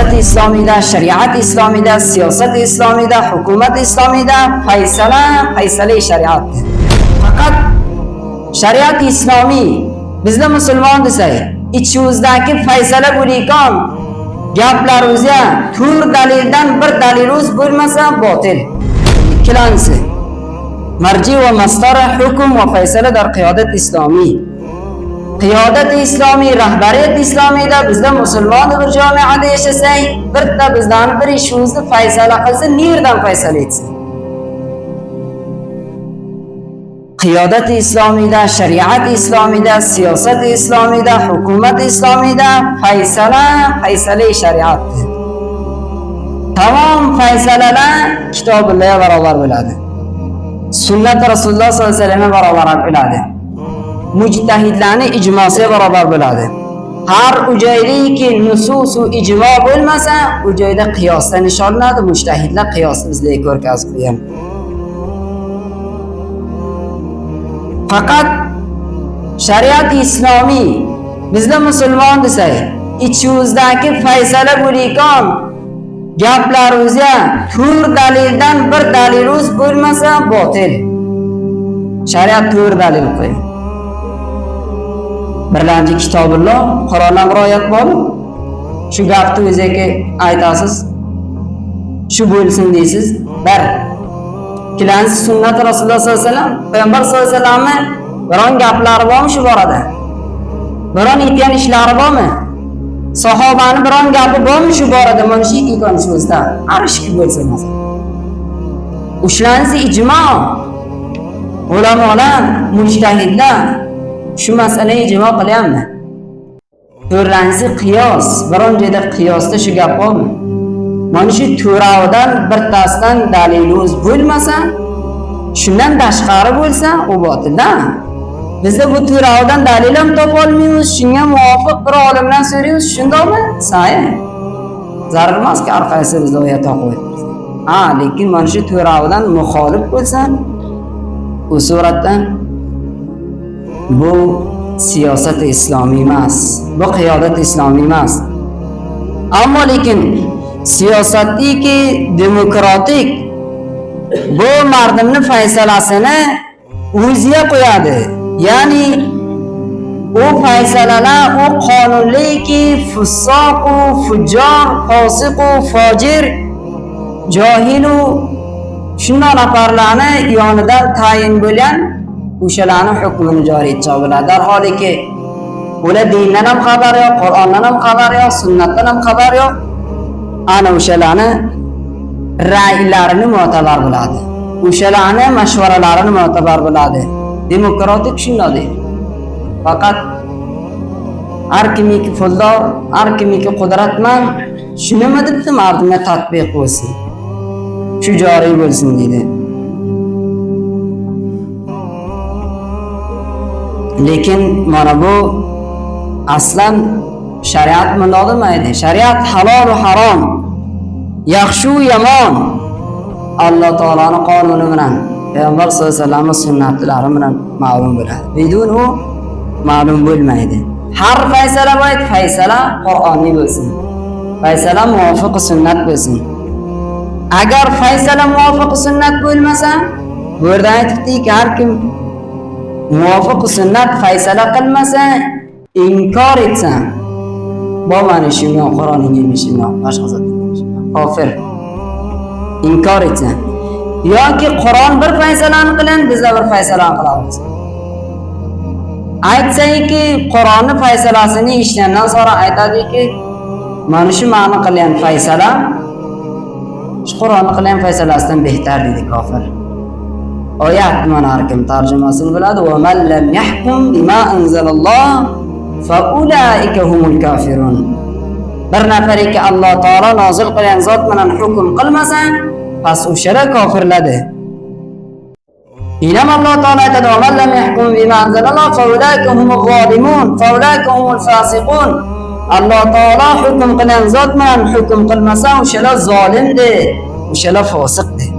adolat islomiyda, shariat islomiyda, siyosat islomiyda, hukumat islomiyda faysala shariat. Faqat shariat islomiy bizda musulmon desak, ichimizdagi faysala bo'layotgan gaplarimizga tur dalildan bir dalilimiz bo'lmasa botil. Ikkilanchisi marji va mastar hukm va faysala dar qiyodat islomiy. Qiyodat islomiy, rahbariyat islomiyda bizda musulmon bir jamoada yashasak, bitta bizdan bir ishimizni faysala qilsa, nerdan faysala etsin? Qiyodat islomiyda, shariat islomiyda, siyosat islomiyda, hukumat islomiyda faysala shariat. Tamom faysalalar kitoblarga barobar bo'ladi. Sunnat Rasululloh sollallohu alayhi vasallamga barobar bo'ladi. Mujtahidlarning ijmosiga barobar bo'ladi. Har joydaki nusus va ijmo bo'lmasa, u joyda qiyosdan nishonlanadi. Mujtahidlar qiyosni bizga ko'rgazib qo'ygan. Faqat shariat islomiy bizda musulmon desak, ichimizdagi faysala bo'layotgan gaplarimizga tur dalildan bir dalilimiz bo'lmasa botil. Shariat tur dalil qo'yadi. Birinchi kitobulloh, Qur'ondan bir oyat bor. Shu gapni o'ziga aytasiz. Shu bo'lsin deysiz. Bir. Ikkinchisi sunnat Rasululloh sollallohu alayhi vasallam, payg'ambar sollallohu alayhi vasallamning biron gaplari bormi shu borada? Biron aytgan ishlari bormi? Sahobani biron gapi bormi shu borada? Mana shu ikki konishimizda arishki bo'lsa masalan. Ushlansa ijmo. Ulamolar, mujtahidlar shu masalaga ijmo qilyapti. To'rtinchisi qiyos. Biron joyda qiyosda shu gap bormi? Mana shu to'ravdan birtasidan dalilimiz bo'lmasa, shundan tashqari bo'lsa, u botildan. Bizda bu to'ravdan dalil ham topa olmaymiz, shunga muvofiq bir olimdan so'raymiz, shundaymi? Sahih. Zarur emas-ki har qaysi bizda oyat o'qib. Lekin mana shu to'ravdan muxolif bo'lsa, u suratdan bu siyosat islomiy emas, bu qiyodat islomiy emas. Ammo lekin siyosatdagi demokratik bu mardimni faysalasini o'ziga qo'yadi. Ya'ni u faysalalar u qonunliki fusoq u fujjor, fosiq u fojir, johil u shunday nafarlarni yonidan tayin bo'lgan o'shalarni hukmini joriy etcha bo'ladi. Darholiki ular dindan ham xabar yo'q, Qur'ondan ham xabar yo'q, sunnatdan ham xabar yo'q. Ana o'shalarni ra'ylarini mu'tabar bo'ladi. O'shalarni mashvaralarini mu'tabar bo'ladi. Demokratik shunday. Faqat har kimniki puldor, har kimniki qudratman, shunimi debdi mardimga tatbiq bo'lsin. Shu joriy bo'lsin deydi. Lekin mana bu aslan shariat bunday demaydi. Shariat halol va harom, yaxshi va yomon Alloh taolaning qonuni bilan, payg'ambar sollallohu alayhi vasallamning sunnatlari bilan ma'lum bo'ladi. Bidun u ma'lum bo'lmaydi. Har faysala bo'yt faysala Qur'oniy bo'lsin. Faysala muvofiq sunnat bo'lsin. Agar faysala muvofiq sunnat bo'lmasa, bu yerda aytibdiki, har kim muvofiq sunnat faysala qilmasa, inkor etsa, bu mana shunga Qur'onga yemishini boshqa zot kofir. Inkor etsa yoki Qur'on bir faysalani qilan, bizlar bir faysalani qilamiz. Aytsayki, Qur'onning faysalasini eshitgandan sonra aytadiki, mana shu ma'no qilgan faysala shu Qur'onning qilgan faysalasidan behtar dedi kofir. Oyat mana har kim tarjimasini biladi. Va man lam yahkum bima anzalalloh fa ulaika humul kafirun. Bir nafariki Alloh taolo nozil qilgan zot bilan hukm qilmasa, pas o'shalar kofirladi. Inam Alloh taolo aytadi: "Va man lam yahkum bima anzalalloh fa ulaika humul zolimun, fa ulaika humul fasiqun." Alloh taolo hukm qilgan zot bilan hukm qilmasa, o'shalar zolimdir, o'shalar fosiqdir.